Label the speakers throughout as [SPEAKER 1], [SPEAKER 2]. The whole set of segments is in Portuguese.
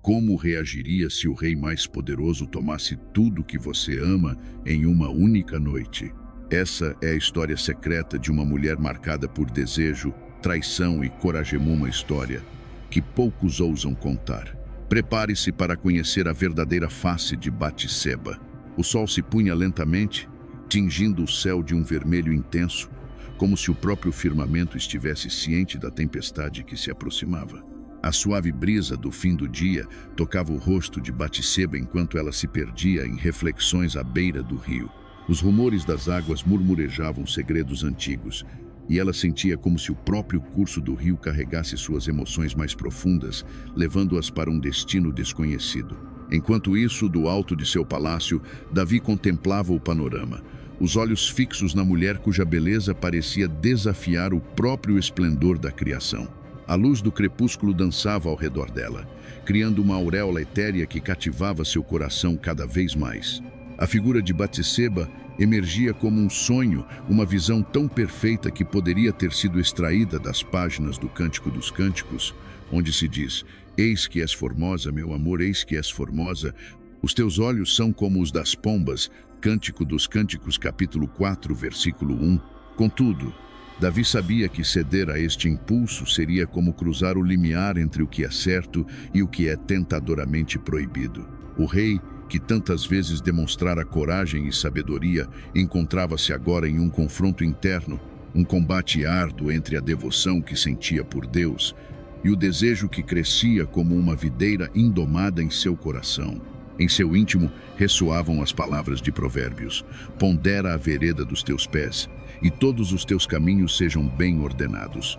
[SPEAKER 1] Como reagiria se o rei mais poderoso tomasse tudo que você ama em uma única noite? Essa é a história secreta de uma mulher marcada por desejo, traição e coragem, uma história que poucos ousam contar. Prepare-se para conhecer a verdadeira face de Batseba. O sol se punha lentamente, tingindo o céu de um vermelho intenso, como se o próprio firmamento estivesse ciente da tempestade que se aproximava. A suave brisa do fim do dia tocava o rosto de Batseba enquanto ela se perdia em reflexões à beira do rio. Os rumores das águas murmurejavam segredos antigos, e ela sentia como se o próprio curso do rio carregasse suas emoções mais profundas, levando-as para um destino desconhecido. Enquanto isso, do alto de seu palácio, Davi contemplava o panorama, os olhos fixos na mulher cuja beleza parecia desafiar o próprio esplendor da criação. A luz do crepúsculo dançava ao redor dela, criando uma auréola etérea que cativava seu coração cada vez mais. A figura de Batseba emergia como um sonho, uma visão tão perfeita que poderia ter sido extraída das páginas do Cântico dos Cânticos, onde se diz: "Eis que és formosa, meu amor, eis que és formosa. Os teus olhos são como os das pombas." Cântico dos Cânticos, capítulo 4, versículo 1. Contudo, Davi sabia que ceder a este impulso seria como cruzar o limiar entre o que é certo e o que é tentadoramente proibido. O rei, que tantas vezes demonstrara coragem e sabedoria, encontrava-se agora em um confronto interno, um combate árduo entre a devoção que sentia por Deus e o desejo que crescia como uma videira indomada em seu coração. Em seu íntimo ressoavam as palavras de Provérbios: "Pondera a vereda dos teus pés, e todos os teus caminhos sejam bem ordenados."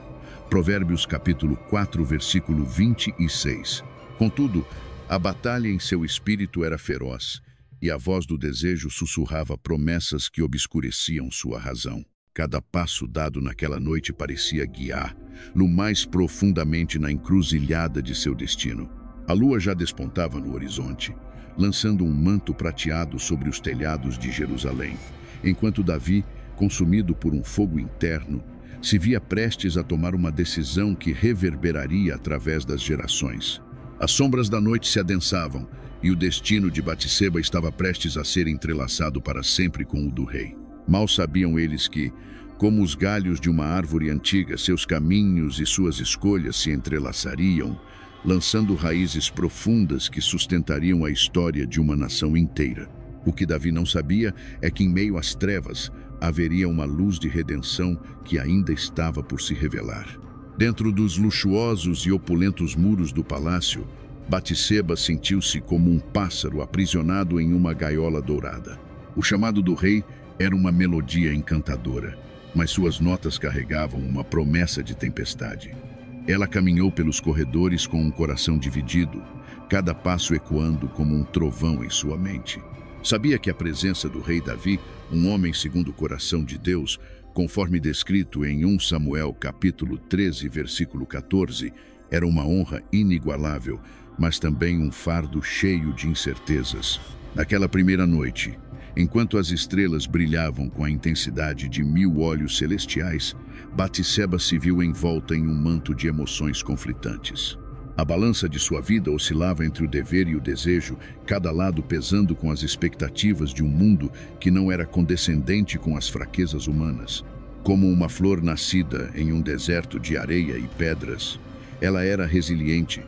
[SPEAKER 1] Provérbios capítulo 4, versículo 26. Contudo, a batalha em seu espírito era feroz, e a voz do desejo sussurrava promessas que obscureciam sua razão. Cada passo dado naquela noite parecia guiá-lo mais profundamente na encruzilhada de seu destino. A lua já despontava no horizonte, lançando um manto prateado sobre os telhados de Jerusalém, enquanto Davi, consumido por um fogo interno, se via prestes a tomar uma decisão que reverberaria através das gerações. As sombras da noite se adensavam, e o destino de Batseba estava prestes a ser entrelaçado para sempre com o do rei. Mal sabiam eles que, como os galhos de uma árvore antiga, seus caminhos e suas escolhas se entrelaçariam, lançando raízes profundas que sustentariam a história de uma nação inteira. O que Davi não sabia é que, em meio às trevas, haveria uma luz de redenção que ainda estava por se revelar. Dentro dos luxuosos e opulentos muros do palácio, Batseba sentiu-se como um pássaro aprisionado em uma gaiola dourada. O chamado do rei era uma melodia encantadora, mas suas notas carregavam uma promessa de tempestade. Ela caminhou pelos corredores com um coração dividido, cada passo ecoando como um trovão em sua mente. Sabia que a presença do rei Davi, um homem segundo o coração de Deus, conforme descrito em 1 Samuel capítulo 13, versículo 14, era uma honra inigualável, mas também um fardo cheio de incertezas. Naquela primeira noite, enquanto as estrelas brilhavam com a intensidade de 1000 olhos celestiais, Batseba se viu envolta em um manto de emoções conflitantes. A balança de sua vida oscilava entre o dever e o desejo, cada lado pesando com as expectativas de um mundo que não era condescendente com as fraquezas humanas. Como uma flor nascida em um deserto de areia e pedras, ela era resiliente,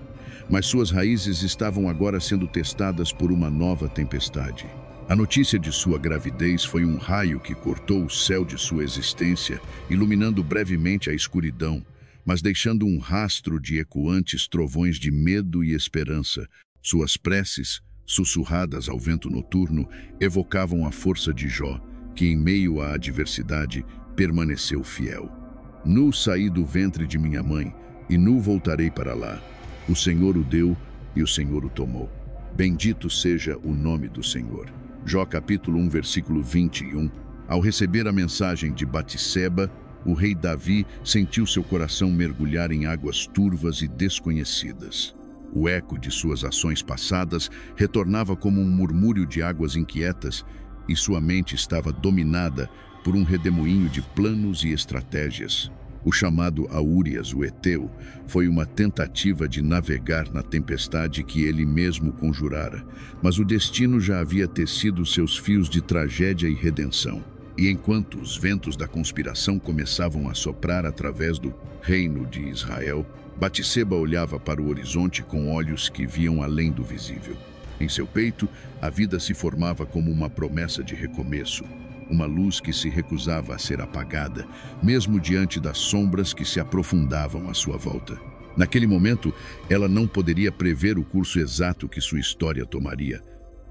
[SPEAKER 1] mas suas raízes estavam agora sendo testadas por uma nova tempestade. A notícia de sua gravidez foi um raio que cortou o céu de sua existência, iluminando brevemente a escuridão, mas deixando um rastro de ecoantes trovões de medo e esperança. Suas preces, sussurradas ao vento noturno, evocavam a força de Jó, que em meio à adversidade permaneceu fiel. Nu saí do ventre de minha mãe, e nu voltarei para lá. O Senhor o deu e o Senhor o tomou. Bendito seja o nome do Senhor. Jó capítulo 1, versículo 21. Ao receber a mensagem de Batseba, o rei Davi sentiu seu coração mergulhar em águas turvas e desconhecidas. O eco de suas ações passadas retornava como um murmúrio de águas inquietas, e sua mente estava dominada por um redemoinho de planos e estratégias. O chamado a Úrias, o Heteu, foi uma tentativa de navegar na tempestade que ele mesmo conjurara, mas o destino já havia tecido seus fios de tragédia e redenção. E enquanto os ventos da conspiração começavam a soprar através do reino de Israel, Batseba olhava para o horizonte com olhos que viam além do visível. Em seu peito, a vida se formava como uma promessa de recomeço, uma luz que se recusava a ser apagada, mesmo diante das sombras que se aprofundavam à sua volta. Naquele momento, ela não poderia prever o curso exato que sua história tomaria,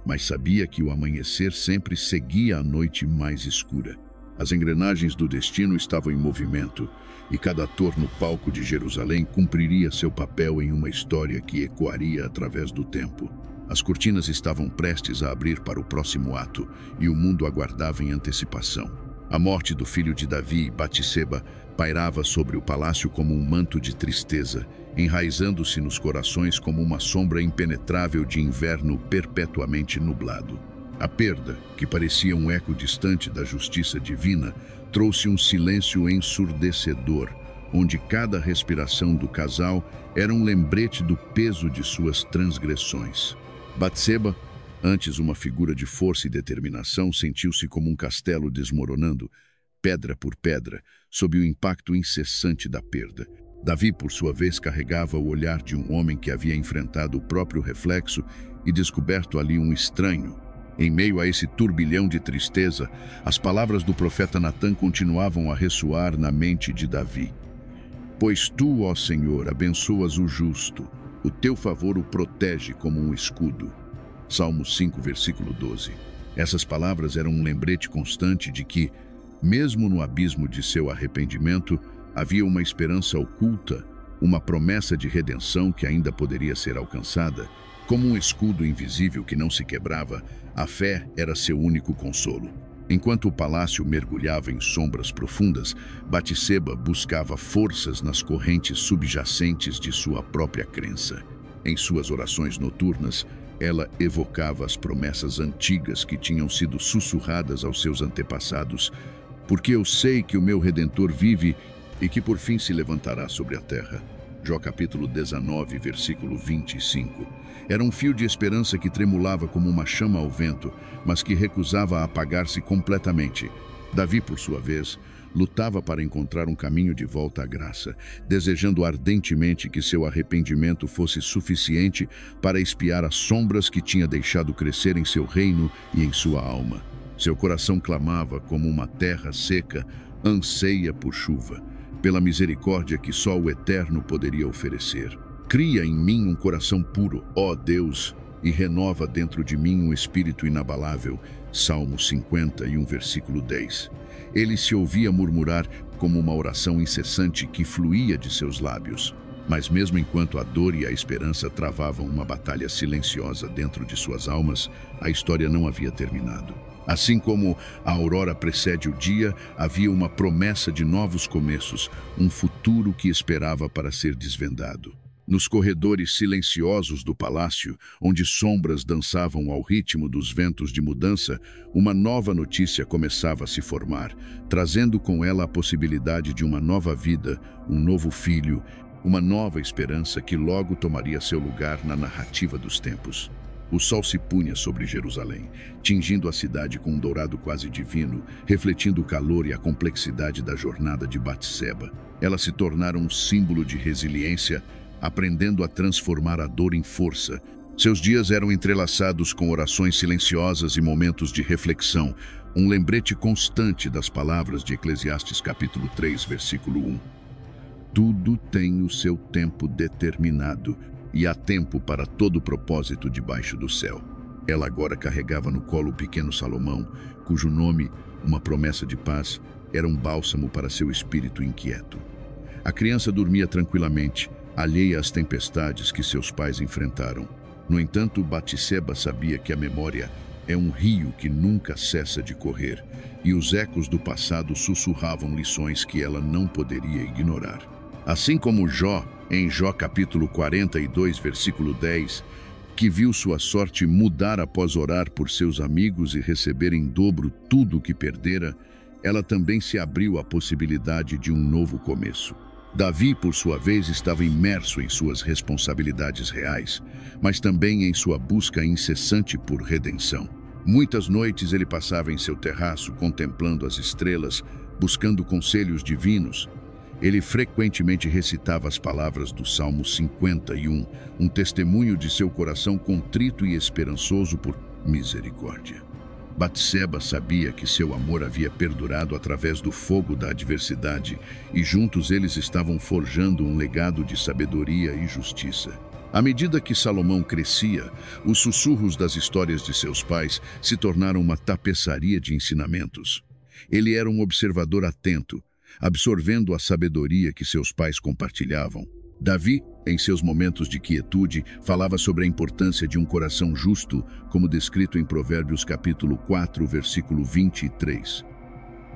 [SPEAKER 1] mas sabia que o amanhecer sempre seguia a noite mais escura. As engrenagens do destino estavam em movimento, e cada ator no palco de Jerusalém cumpriria seu papel em uma história que ecoaria através do tempo. As cortinas estavam prestes a abrir para o próximo ato, e o mundo aguardava em antecipação. A morte do filho de Davi, Batseba, pairava sobre o palácio como um manto de tristeza, enraizando-se nos corações como uma sombra impenetrável de inverno perpetuamente nublado. A perda, que parecia um eco distante da justiça divina, trouxe um silêncio ensurdecedor, onde cada respiração do casal era um lembrete do peso de suas transgressões. Batseba, antes uma figura de força e determinação, sentiu-se como um castelo desmoronando, pedra por pedra, sob o impacto incessante da perda. Davi, por sua vez, carregava o olhar de um homem que havia enfrentado o próprio reflexo e descoberto ali um estranho. Em meio a esse turbilhão de tristeza, as palavras do profeta Natã continuavam a ressoar na mente de Davi. Pois tu, ó Senhor, abençoas o justo, o teu favor o protege como um escudo. Salmo 5, versículo 12. Essas palavras eram um lembrete constante de que, mesmo no abismo de seu arrependimento, havia uma esperança oculta, uma promessa de redenção que ainda poderia ser alcançada. Como um escudo invisível que não se quebrava, a fé era seu único consolo. Enquanto o palácio mergulhava em sombras profundas, Batseba buscava forças nas correntes subjacentes de sua própria crença. Em suas orações noturnas, ela evocava as promessas antigas que tinham sido sussurradas aos seus antepassados, porque eu sei que o meu Redentor vive e que por fim se levantará sobre a terra. Jó capítulo 19, versículo 25. Era um fio de esperança que tremulava como uma chama ao vento, mas que recusava apagar-se completamente. Davi, por sua vez, lutava para encontrar um caminho de volta à graça, desejando ardentemente que seu arrependimento fosse suficiente para expiar as sombras que tinha deixado crescer em seu reino e em sua alma. Seu coração clamava como uma terra seca, anseia por chuva, pela misericórdia que só o Eterno poderia oferecer. Cria em mim um coração puro, ó Deus, e renova dentro de mim um espírito inabalável. Salmo 51, versículo 10. Ele se ouvia murmurar como uma oração incessante que fluía de seus lábios. Mas mesmo enquanto a dor e a esperança travavam uma batalha silenciosa dentro de suas almas, a história não havia terminado. Assim como a aurora precede o dia, havia uma promessa de novos começos, um futuro que esperava para ser desvendado. Nos corredores silenciosos do palácio, onde sombras dançavam ao ritmo dos ventos de mudança, uma nova notícia começava a se formar, trazendo com ela a possibilidade de uma nova vida, um novo filho, uma nova esperança que logo tomaria seu lugar na narrativa dos tempos. O sol se punha sobre Jerusalém, tingindo a cidade com um dourado quase divino, refletindo o calor e a complexidade da jornada de Batseba. Ela se tornara um símbolo de resiliência, aprendendo a transformar a dor em força. Seus dias eram entrelaçados com orações silenciosas e momentos de reflexão, um lembrete constante das palavras de Eclesiastes capítulo 3, versículo 1. Tudo tem o seu tempo determinado, e há tempo para todo propósito debaixo do céu. Ela agora carregava no colo o pequeno Salomão, cujo nome, uma promessa de paz, era um bálsamo para seu espírito inquieto. A criança dormia tranquilamente, alheia às tempestades que seus pais enfrentaram. No entanto, Batseba sabia que a memória é um rio que nunca cessa de correr, e os ecos do passado sussurravam lições que ela não poderia ignorar. Assim como Jó, em Jó capítulo 42, versículo 10, que viu sua sorte mudar após orar por seus amigos e receber em dobro tudo o que perdera, ela também se abriu à possibilidade de um novo começo. Davi, por sua vez, estava imerso em suas responsabilidades reais, mas também em sua busca incessante por redenção. Muitas noites ele passava em seu terraço contemplando as estrelas, buscando conselhos divinos. Ele frequentemente recitava as palavras do Salmo 51, um testemunho de seu coração contrito e esperançoso por misericórdia. Batseba sabia que seu amor havia perdurado através do fogo da adversidade e juntos eles estavam forjando um legado de sabedoria e justiça. À medida que Salomão crescia, os sussurros das histórias de seus pais se tornaram uma tapeçaria de ensinamentos. Ele era um observador atento, absorvendo a sabedoria que seus pais compartilhavam. Davi, em seus momentos de quietude, falava sobre a importância de um coração justo, como descrito em Provérbios capítulo 4, versículo 23.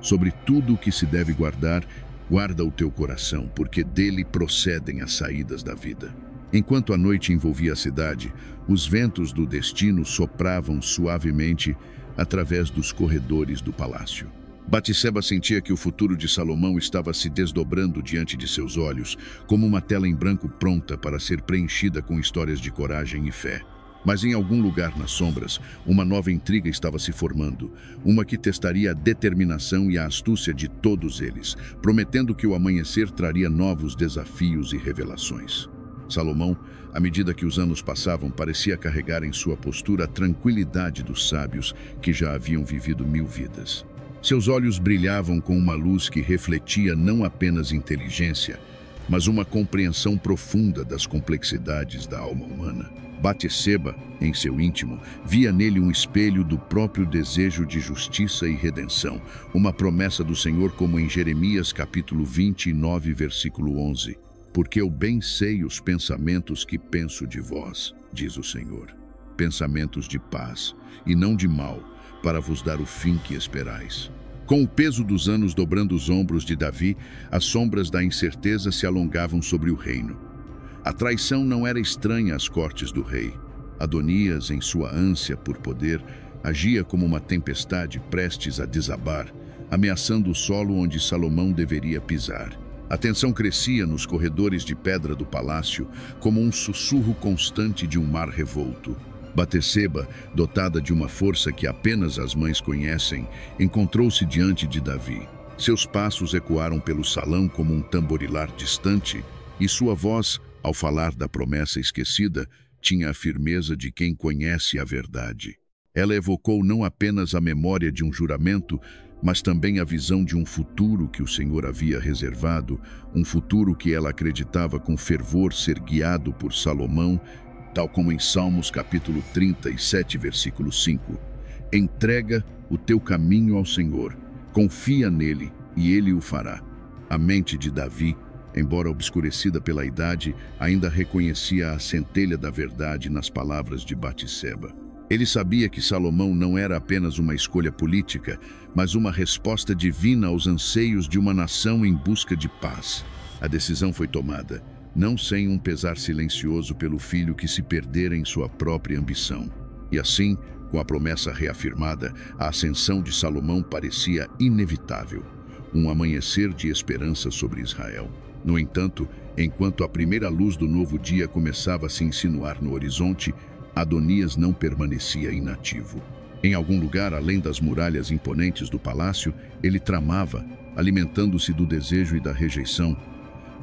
[SPEAKER 1] Sobre tudo o que se deve guardar, guarda o teu coração, porque dele procedem as saídas da vida. Enquanto a noite envolvia a cidade, os ventos do destino sopravam suavemente através dos corredores do palácio. Batseba sentia que o futuro de Salomão estava se desdobrando diante de seus olhos, como uma tela em branco pronta para ser preenchida com histórias de coragem e fé. Mas em algum lugar nas sombras, uma nova intriga estava se formando, uma que testaria a determinação e a astúcia de todos eles, prometendo que o amanhecer traria novos desafios e revelações. Salomão, à medida que os anos passavam, parecia carregar em sua postura a tranquilidade dos sábios que já haviam vivido 1000 vidas. Seus olhos brilhavam com uma luz que refletia não apenas inteligência, mas uma compreensão profunda das complexidades da alma humana. Batseba, em seu íntimo, via nele um espelho do próprio desejo de justiça e redenção, uma promessa do Senhor como em Jeremias capítulo 29, versículo 11. Porque eu bem sei os pensamentos que penso de vós, diz o Senhor, pensamentos de paz e não de mal, para vos dar o fim que esperais. Com o peso dos anos dobrando os ombros de Davi, as sombras da incerteza se alongavam sobre o reino. A traição não era estranha às cortes do rei. Adonias, em sua ânsia por poder, agia como uma tempestade prestes a desabar, ameaçando o solo onde Salomão deveria pisar. A tensão crescia nos corredores de pedra do palácio, como um sussurro constante de um mar revolto. Batseba, dotada de uma força que apenas as mães conhecem, encontrou-se diante de Davi. Seus passos ecoaram pelo salão como um tamborilar distante, e sua voz, ao falar da promessa esquecida, tinha a firmeza de quem conhece a verdade. Ela evocou não apenas a memória de um juramento, mas também a visão de um futuro que o Senhor havia reservado, um futuro que ela acreditava com fervor ser guiado por Salomão, tal como em Salmos capítulo 37, versículo 5. Entrega o teu caminho ao Senhor, confia nele e ele o fará. A mente de Davi, embora obscurecida pela idade, ainda reconhecia a centelha da verdade nas palavras de Batseba. Ele sabia que Salomão não era apenas uma escolha política, mas uma resposta divina aos anseios de uma nação em busca de paz. A decisão foi tomada, não sem um pesar silencioso pelo filho que se perdera em sua própria ambição. E assim, com a promessa reafirmada, a ascensão de Salomão parecia inevitável, um amanhecer de esperança sobre Israel. No entanto, enquanto a primeira luz do novo dia começava a se insinuar no horizonte, Adonias não permanecia inativo. Em algum lugar, além das muralhas imponentes do palácio, ele tramava, alimentando-se do desejo e da rejeição,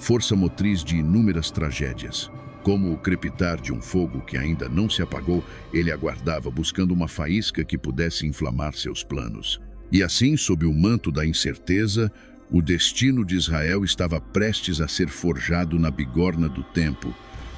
[SPEAKER 1] força motriz de inúmeras tragédias. Como o crepitar de um fogo que ainda não se apagou, ele aguardava, buscando uma faísca que pudesse inflamar seus planos. E assim, sob o manto da incerteza, o destino de Israel estava prestes a ser forjado na bigorna do tempo,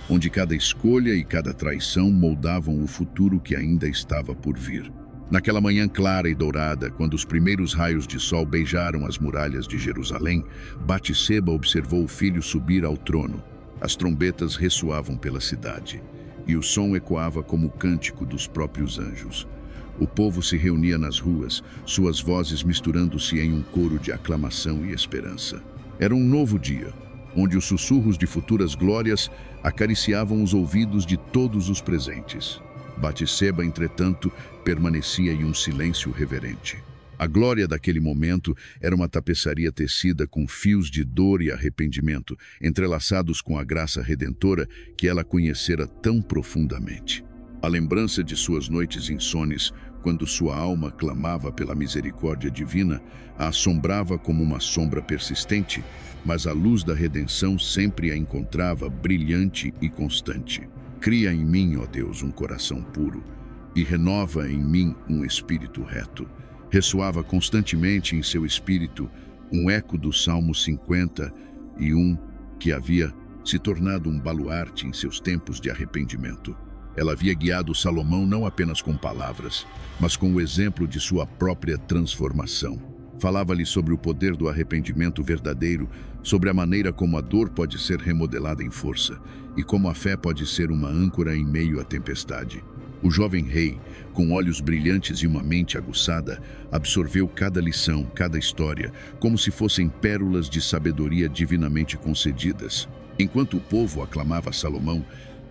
[SPEAKER 1] onde cada escolha e cada traição moldavam o futuro que ainda estava por vir. Naquela manhã clara e dourada, quando os primeiros raios de sol beijaram as muralhas de Jerusalém, Batseba observou o filho subir ao trono. As trombetas ressoavam pela cidade, e o som ecoava como o cântico dos próprios anjos. O povo se reunia nas ruas, suas vozes misturando-se em um coro de aclamação e esperança. Era um novo dia, onde os sussurros de futuras glórias acariciavam os ouvidos de todos os presentes. Batseba, entretanto, permanecia em um silêncio reverente. A glória daquele momento era uma tapeçaria tecida com fios de dor e arrependimento, entrelaçados com a graça redentora que ela conhecera tão profundamente. A lembrança de suas noites insones, quando sua alma clamava pela misericórdia divina, a assombrava como uma sombra persistente, mas a luz da redenção sempre a encontrava brilhante e constante. Cria em mim, ó Deus, um coração puro, e renova em mim um espírito reto. Ressoava constantemente em seu espírito um eco do Salmo 51, que havia se tornado um baluarte em seus tempos de arrependimento. Ela havia guiado Salomão não apenas com palavras, mas com o exemplo de sua própria transformação. Falava-lhe sobre o poder do arrependimento verdadeiro, sobre a maneira como a dor pode ser remodelada em força e como a fé pode ser uma âncora em meio à tempestade. O jovem rei, com olhos brilhantes e uma mente aguçada, absorveu cada lição, cada história, como se fossem pérolas de sabedoria divinamente concedidas. Enquanto o povo aclamava Salomão,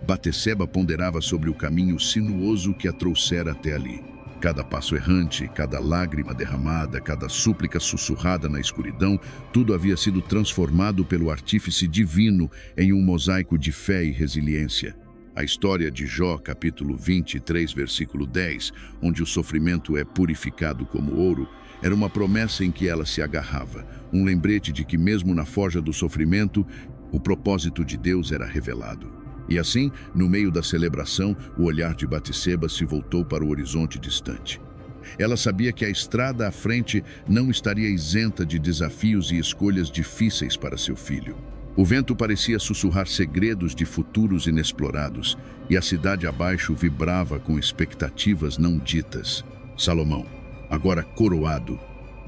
[SPEAKER 1] Batseba ponderava sobre o caminho sinuoso que a trouxera até ali. Cada passo errante, cada lágrima derramada, cada súplica sussurrada na escuridão, tudo havia sido transformado pelo artífice divino em um mosaico de fé e resiliência. A história de Jó, capítulo 23, versículo 10, onde o sofrimento é purificado como ouro, era uma promessa em que ela se agarrava, um lembrete de que mesmo na forja do sofrimento, o propósito de Deus era revelado. E assim, no meio da celebração, o olhar de Batseba se voltou para o horizonte distante. Ela sabia que a estrada à frente não estaria isenta de desafios e escolhas difíceis para seu filho. O vento parecia sussurrar segredos de futuros inexplorados, e a cidade abaixo vibrava com expectativas não ditas. Salomão, agora coroado,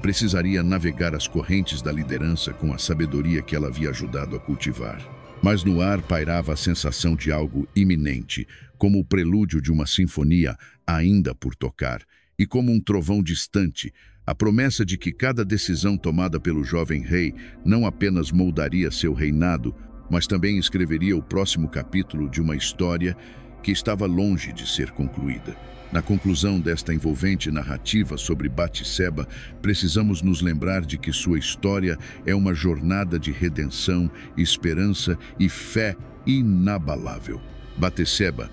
[SPEAKER 1] precisaria navegar as correntes da liderança com a sabedoria que ela havia ajudado a cultivar. Mas no ar pairava a sensação de algo iminente, como o prelúdio de uma sinfonia ainda por tocar, e como um trovão distante, a promessa de que cada decisão tomada pelo jovem rei não apenas moldaria seu reinado, mas também escreveria o próximo capítulo de uma história que estava longe de ser concluída. Na conclusão desta envolvente narrativa sobre Batseba, precisamos nos lembrar de que sua história é uma jornada de redenção, esperança e fé inabalável. Batseba,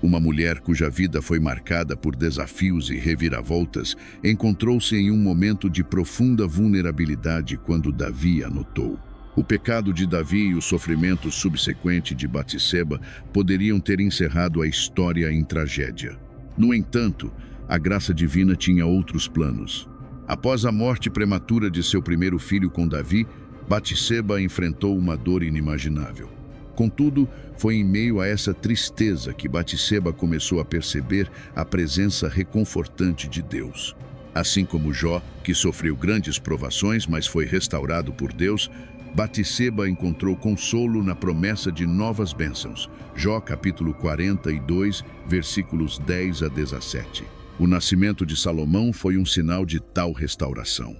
[SPEAKER 1] uma mulher cuja vida foi marcada por desafios e reviravoltas, encontrou-se em um momento de profunda vulnerabilidade quando Davi a notou. O pecado de Davi e o sofrimento subsequente de Batseba poderiam ter encerrado a história em tragédia. No entanto, a graça divina tinha outros planos. Após a morte prematura de seu primeiro filho com Davi, Batseba enfrentou uma dor inimaginável. Contudo, foi em meio a essa tristeza que Batseba começou a perceber a presença reconfortante de Deus. Assim como Jó, que sofreu grandes provações, mas foi restaurado por Deus, Batseba encontrou consolo na promessa de novas bênçãos. Jó capítulo 42, versículos 10 a 17. O nascimento de Salomão foi um sinal de tal restauração.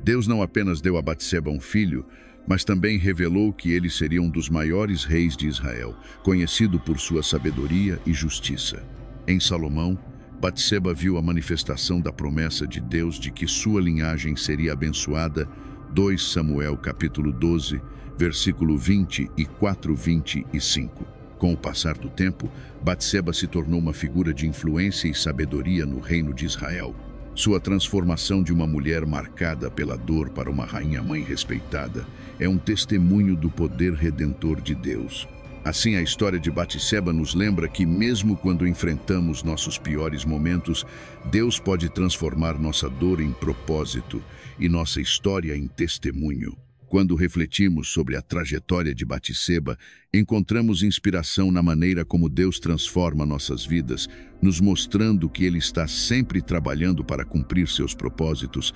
[SPEAKER 1] Deus não apenas deu a Batseba um filho, mas também revelou que ele seria um dos maiores reis de Israel, conhecido por sua sabedoria e justiça. Em Salomão, Batseba viu a manifestação da promessa de Deus de que sua linhagem seria abençoada. 2 Samuel capítulo 12, versículo 20 e 4:25. Com o passar do tempo, Batseba se tornou uma figura de influência e sabedoria no reino de Israel. Sua transformação de uma mulher marcada pela dor para uma rainha-mãe respeitada é um testemunho do poder redentor de Deus. Assim, a história de Batseba nos lembra que, mesmo quando enfrentamos nossos piores momentos, Deus pode transformar nossa dor em propósito e nossa história em testemunho. Quando refletimos sobre a trajetória de Batseba, encontramos inspiração na maneira como Deus transforma nossas vidas, nos mostrando que Ele está sempre trabalhando para cumprir seus propósitos,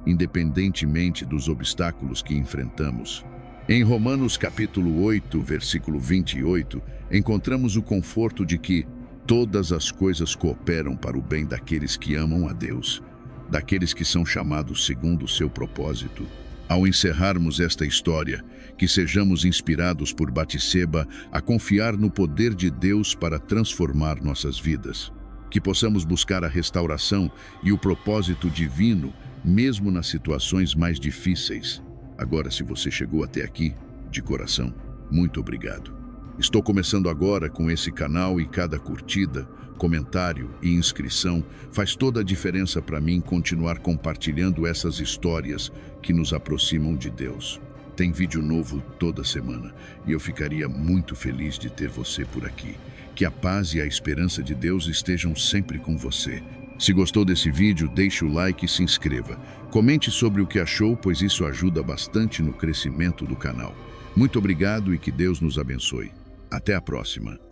[SPEAKER 1] independentemente dos obstáculos que enfrentamos. Em Romanos capítulo 8, versículo 28, encontramos o conforto de que todas as coisas cooperam para o bem daqueles que amam a Deus, daqueles que são chamados segundo o seu propósito. Ao encerrarmos esta história, que sejamos inspirados por Batseba a confiar no poder de Deus para transformar nossas vidas. Que possamos buscar a restauração e o propósito divino, mesmo nas situações mais difíceis. Agora, se você chegou até aqui, de coração, muito obrigado. Estou começando agora com esse canal e cada curtida, comentário e inscrição faz toda a diferença para mim continuar compartilhando essas histórias que nos aproximam de Deus. Tem vídeo novo toda semana e eu ficaria muito feliz de ter você por aqui. Que a paz e a esperança de Deus estejam sempre com você. Se gostou desse vídeo, deixe o like e se inscreva. Comente sobre o que achou, pois isso ajuda bastante no crescimento do canal. Muito obrigado e que Deus nos abençoe. Até a próxima.